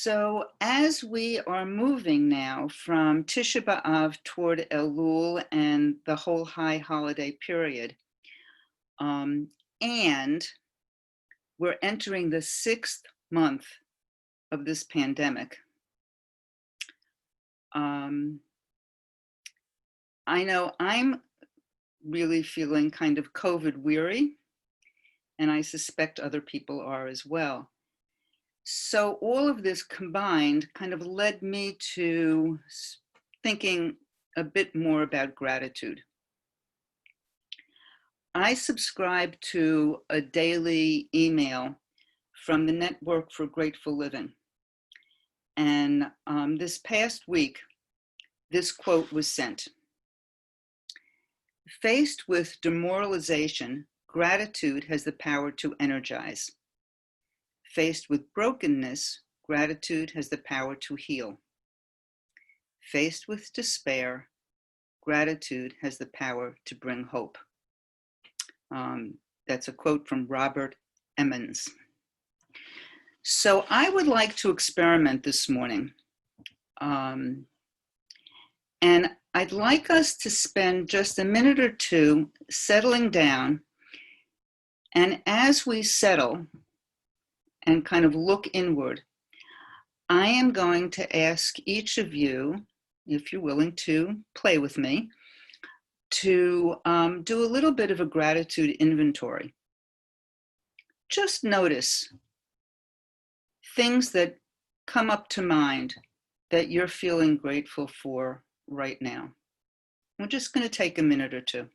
So as we are moving now from Tisha B'Av toward Elul and the whole high holiday period, and we're entering the 6th month of this pandemic, I know I'm really feeling kind of COVID weary, and I suspect other people are as well. So all of this combined kind of led me to thinking a bit more about gratitude. I subscribe to a daily email from the Network for Grateful Living. And this past week, this quote was sent. Faced with demoralization, gratitude has the power to energize. Faced with brokenness, gratitude has the power to heal. Faced with despair, gratitude has the power to bring hope. That's a quote from Robert Emmons. So I would like to experiment this morning. And I'd like us to spend just a minute or two settling down. And as we settle and kind of look inward, I am going to ask each of you, if you're willing to play with me, to do a little bit of a gratitude inventory. Just notice things that come up to mind that you're feeling grateful for right now. We're just going to take a minute or two.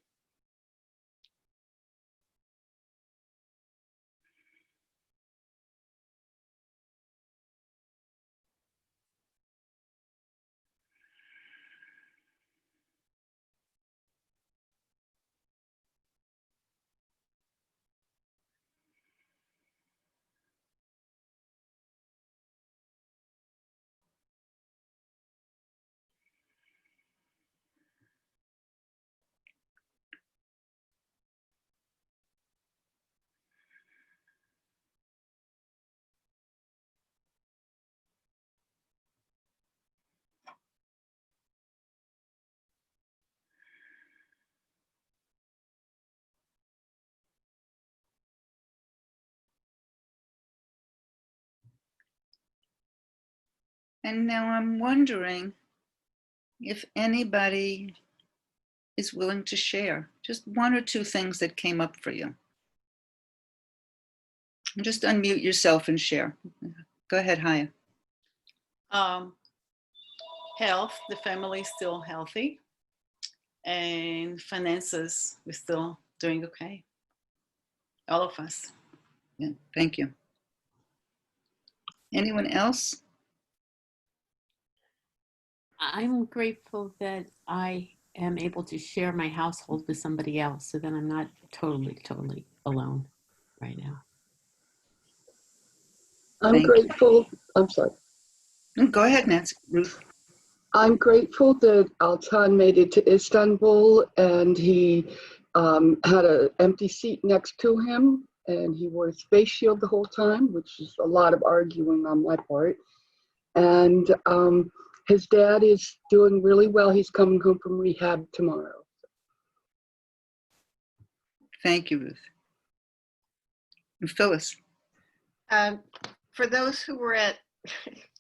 And now I'm wondering if anybody is willing to share just one or two things that came up for you. And just unmute yourself and share. Go ahead, Haya. Health, the family is still healthy, and finances, we're still doing okay. All of us. Yeah, thank you. Anyone else? I'm grateful that I am able to share my household with somebody else, so that I'm not totally alone right now. I'm grateful. I'm sorry. Go ahead, Nancy. Ruth. I'm grateful that Altan made it to Istanbul, and he had an empty seat next to him, and he wore his face shield the whole time, which is a lot of arguing on my part. And his dad is doing really well. He's coming home from rehab tomorrow. Thank you, Ruth. And Phyllis. For those who were at,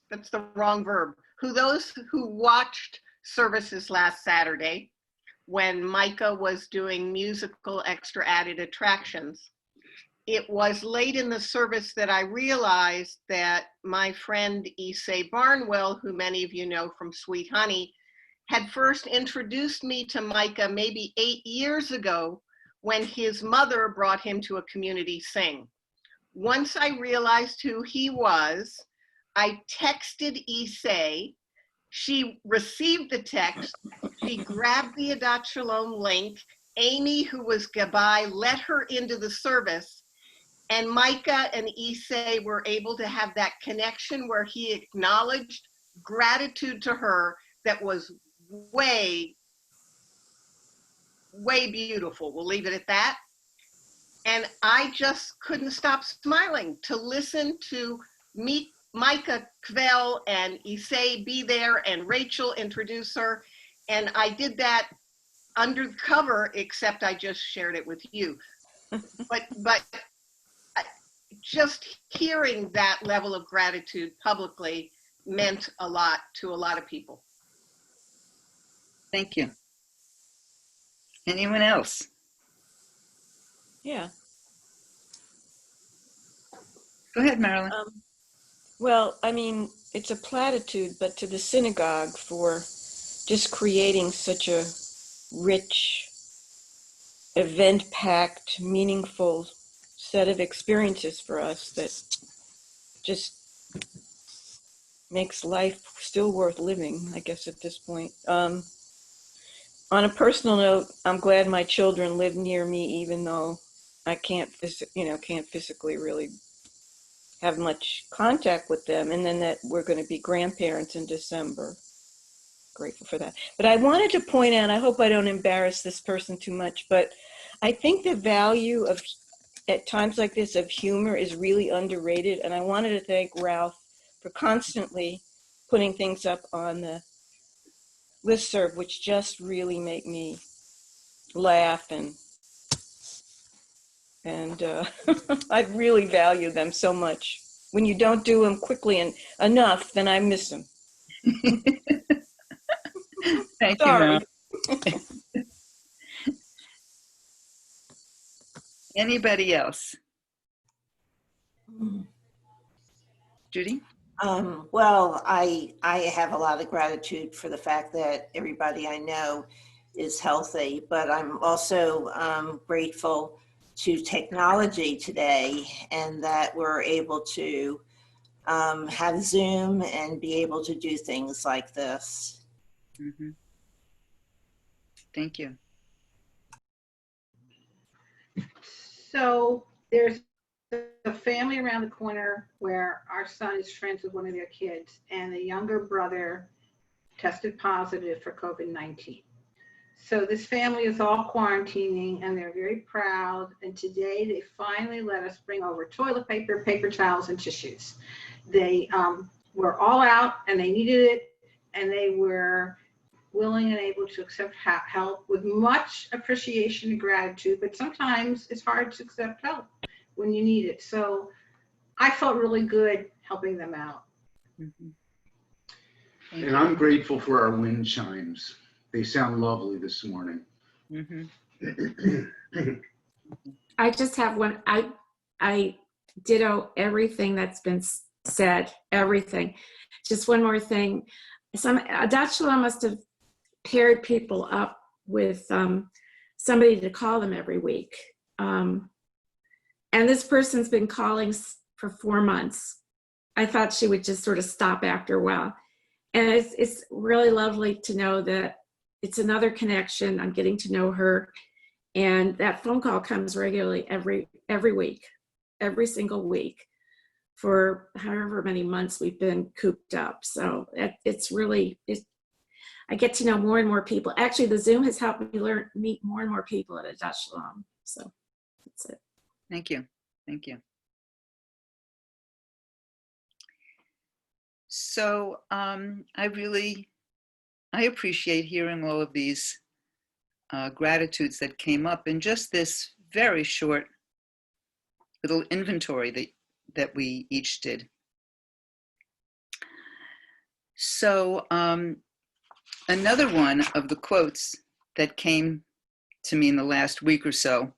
that's the wrong verb, those who watched services last Saturday when Micah was doing musical extra added attractions, it was late in the service that I realized that my friend Issei Barnwell, who many of you know from Sweet Honey, had first introduced me to Micah maybe 8 years ago when his mother brought him to a community sing. Once I realized who he was, I texted Issei. She received the text. She grabbed the Adat Shalom link. Amy, who was Gabai, let her into the service. And Micah and Issei were able to have that connection where he acknowledged gratitude to her that was way, way beautiful. We'll leave it at that. And I just couldn't stop smiling to listen to meet Micah Kvell and Issei be there and Rachel introduce her. And I did that undercover, except I just shared it with you. But just hearing that level of gratitude publicly meant a lot to a lot of people. Thank you. Anyone else? Yeah. Go ahead, Marilyn. Well, I mean, it's a platitude, but to the synagogue for just creating such a rich, event-packed, meaningful set of experiences for us that just makes life still worth living, I guess, at this point. On a personal note, I'm glad my children live near me, even though I can't physically really have much contact with them, and then that we're going to be grandparents in December. Grateful for that. But I wanted to point out, I hope I don't embarrass this person too much, but I think the value of, at times like this, of humor is really underrated. And I wanted to thank Ralph for constantly putting things up on the listserv, which just really make me laugh, and I really value them so much. When you don't do them quickly and enough, then I miss them. Thank you, Sorry. Marilyn. Anybody else? Judy? Well, I have a lot of gratitude for the fact that everybody I know is healthy, but I'm also grateful to technology today, and that we're able to have Zoom and be able to do things like this. Mm-hmm. Thank you. So there's a family around the corner where our son is friends with one of their kids, and the younger brother tested positive for COVID-19. So this family is all quarantining, and they're very proud. And today they finally let us bring over toilet paper, paper towels, and tissues. They were all out, and they needed it, and they were willing and able to accept help with much appreciation and gratitude, but sometimes it's hard to accept help when you need it. So I felt really good helping them out. Mm-hmm. And I'm grateful for our wind chimes. They sound lovely this morning. Mm-hmm. I just have one. I ditto everything that's been said, everything. Just one more thing. Dachshund must have paired people up with somebody to call them every week. And this person's been calling for 4 months. I thought she would just sort of stop after a while. And it's really lovely to know that it's another connection. I'm getting to know her. And that phone call comes regularly every week, every single week, for however many months we've been cooped up. So it's really, I get to know more and more people. Actually, the Zoom has helped me meet more and more people at a Dutch Shalom. So that's it. Thank you. Thank you. So I appreciate hearing all of these gratitudes that came up in just this very short little inventory that we each did. So another one of the quotes that came to me in the last week or so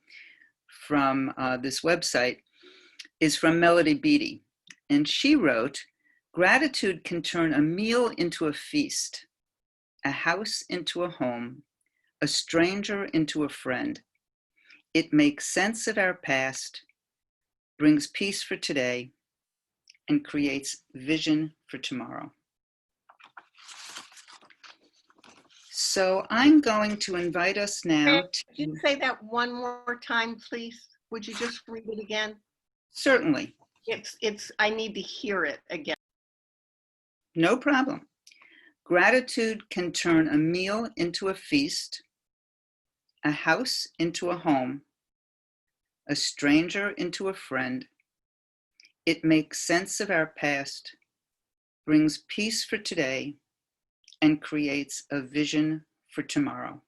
from this website is from Melody Beattie. And she wrote, "Gratitude can turn a meal into a feast, a house into a home, a stranger into a friend. It makes sense of our past, brings peace for today, and creates vision for tomorrow." So I'm going to invite us now Could you say that one more time, please? Would you just read it again? Certainly. I need to hear it again. No problem. Gratitude can turn a meal into a feast, a house into a home, a stranger into a friend. It makes sense of our past, brings peace for today, and creates a vision for tomorrow.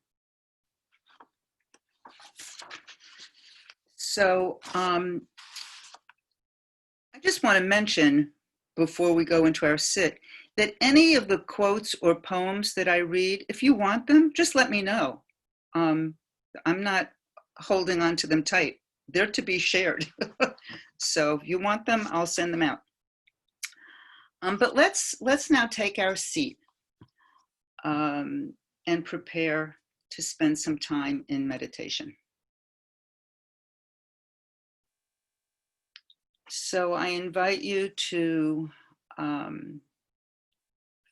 So I just want to mention before we go into our sit that any of the quotes or poems that I read, if you want them, just let me know. I'm not holding on to them tight. They're to be shared. So if you want them, I'll send them out. But let's now take our seat and prepare to spend some time in meditation. So I invite you to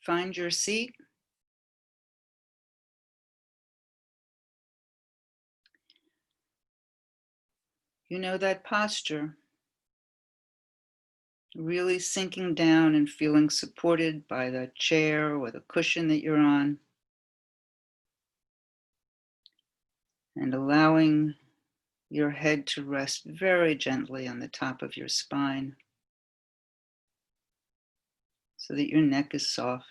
find your seat. You know that posture, really sinking down and feeling supported by the chair or the cushion that you're on, and allowing your head to rest very gently on the top of your spine so that your neck is soft.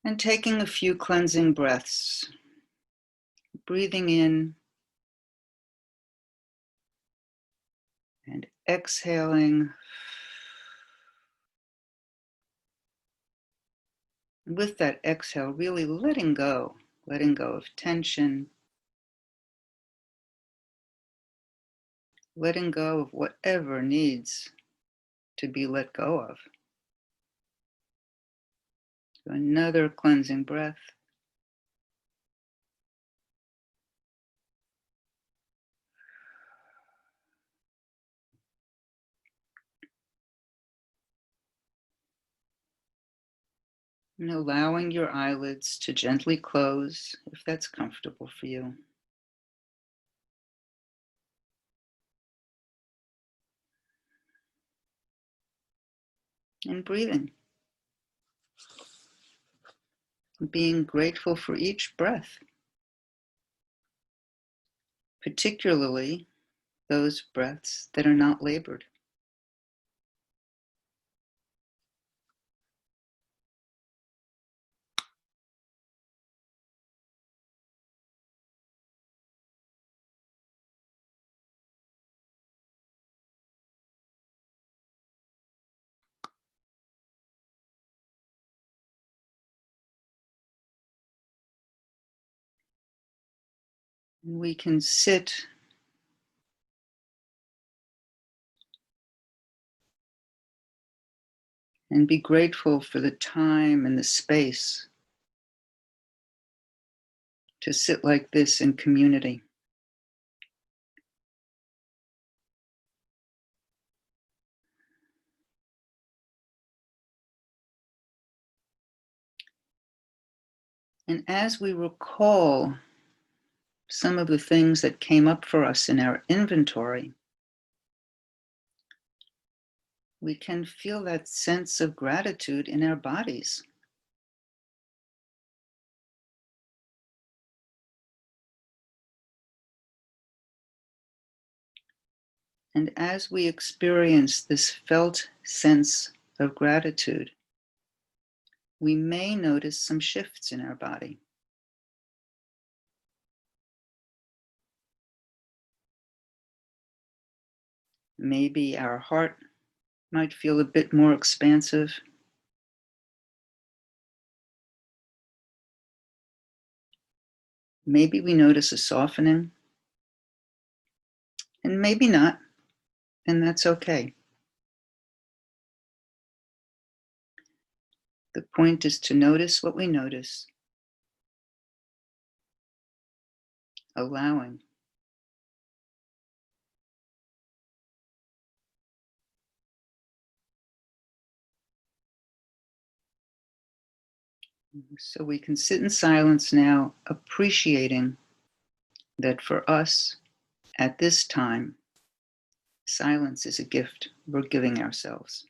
And taking a few cleansing breaths, breathing in and exhaling. With that exhale, really letting go of tension, letting go of whatever needs to be let go of. So another cleansing breath. And allowing your eyelids to gently close if that's comfortable for you. And breathing. Being grateful for each breath, particularly those breaths that are not labored. And we can sit and be grateful for the time and the space to sit like this in community. And as we recall some of the things that came up for us in our inventory, we can feel that sense of gratitude in our bodies. And as we experience this felt sense of gratitude, we may notice some shifts in our body. Maybe our heart might feel a bit more expansive. Maybe we notice a softening, and maybe not, and that's okay. The point is to notice what we notice, allowing. So we can sit in silence now, appreciating that for us at this time, silence is a gift we're giving ourselves.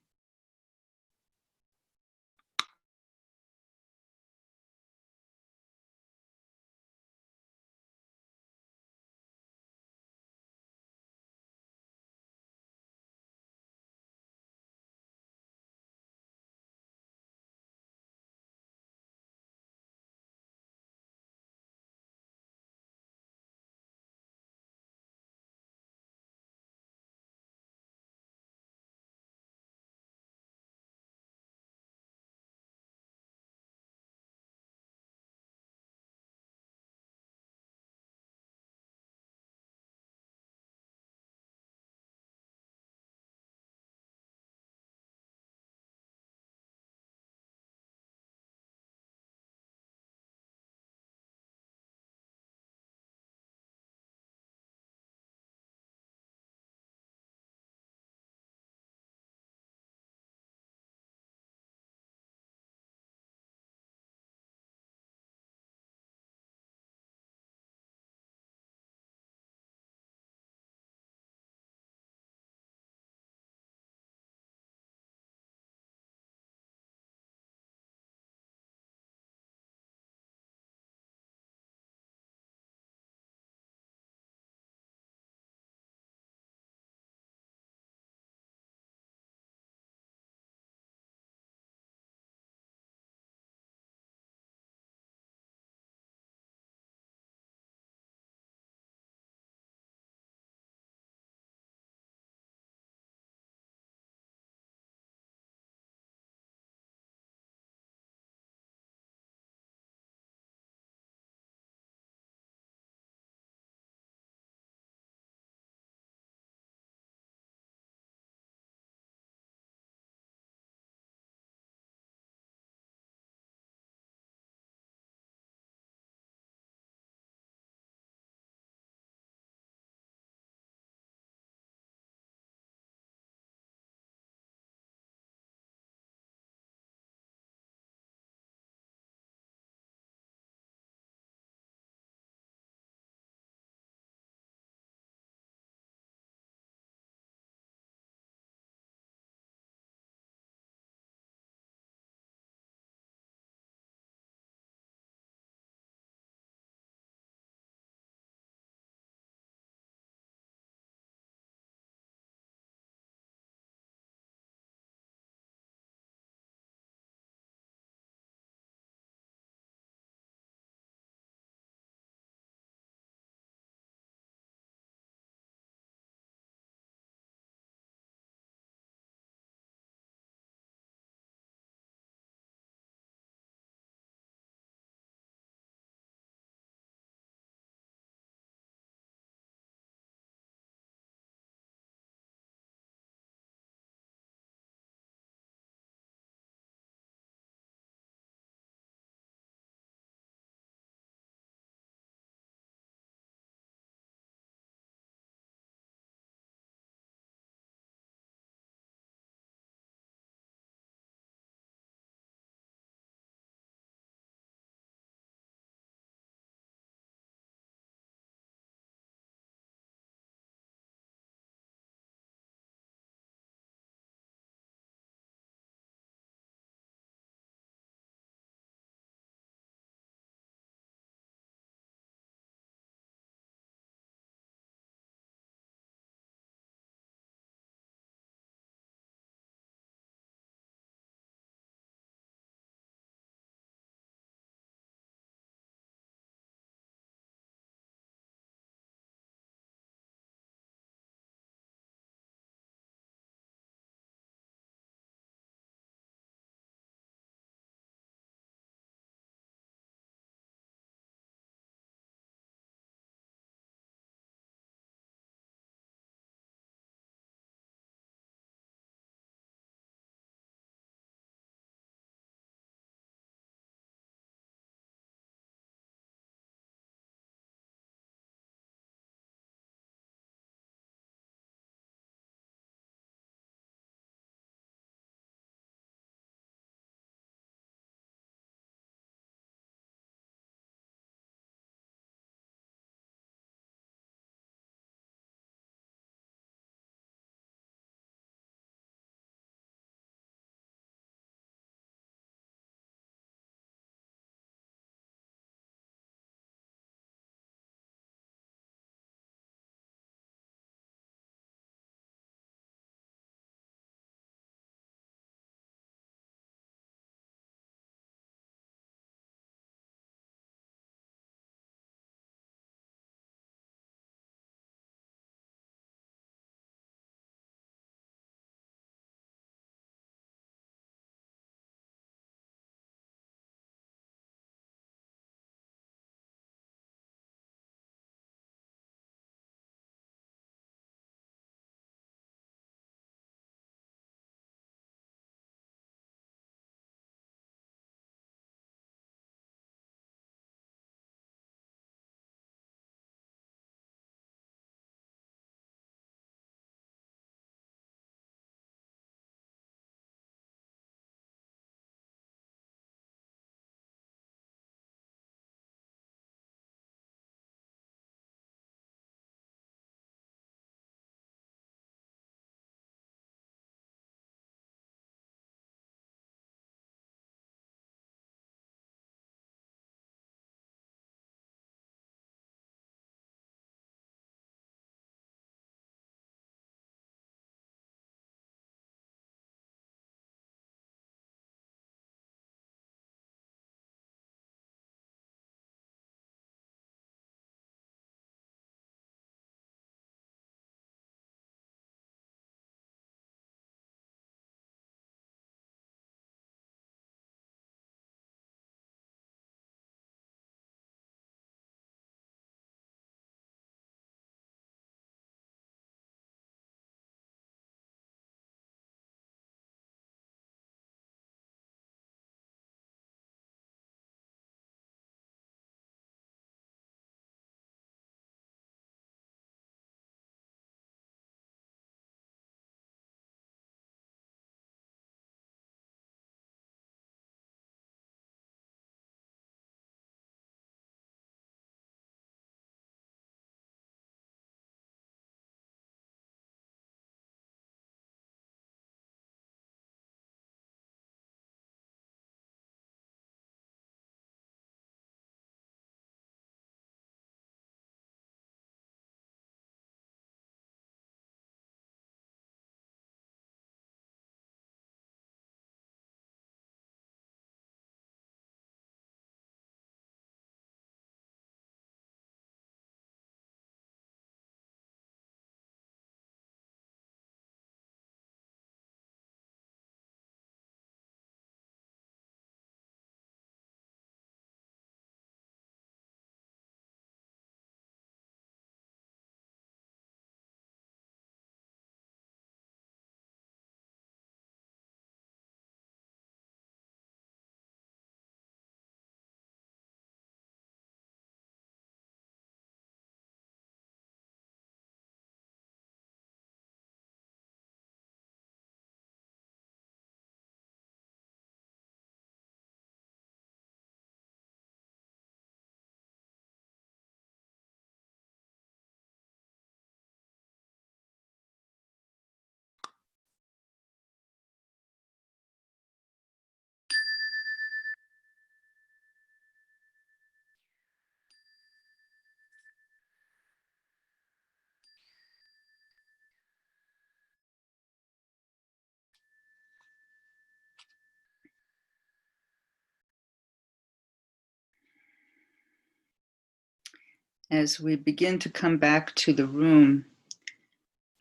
as we begin to come back to the room,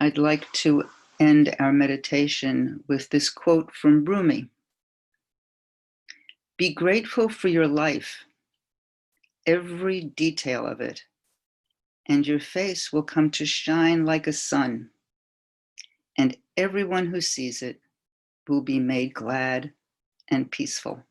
I'd like to end our meditation with this quote from Rumi. Be grateful for your life, every detail of it, and your face will come to shine like a sun, and everyone who sees it will be made glad and peaceful.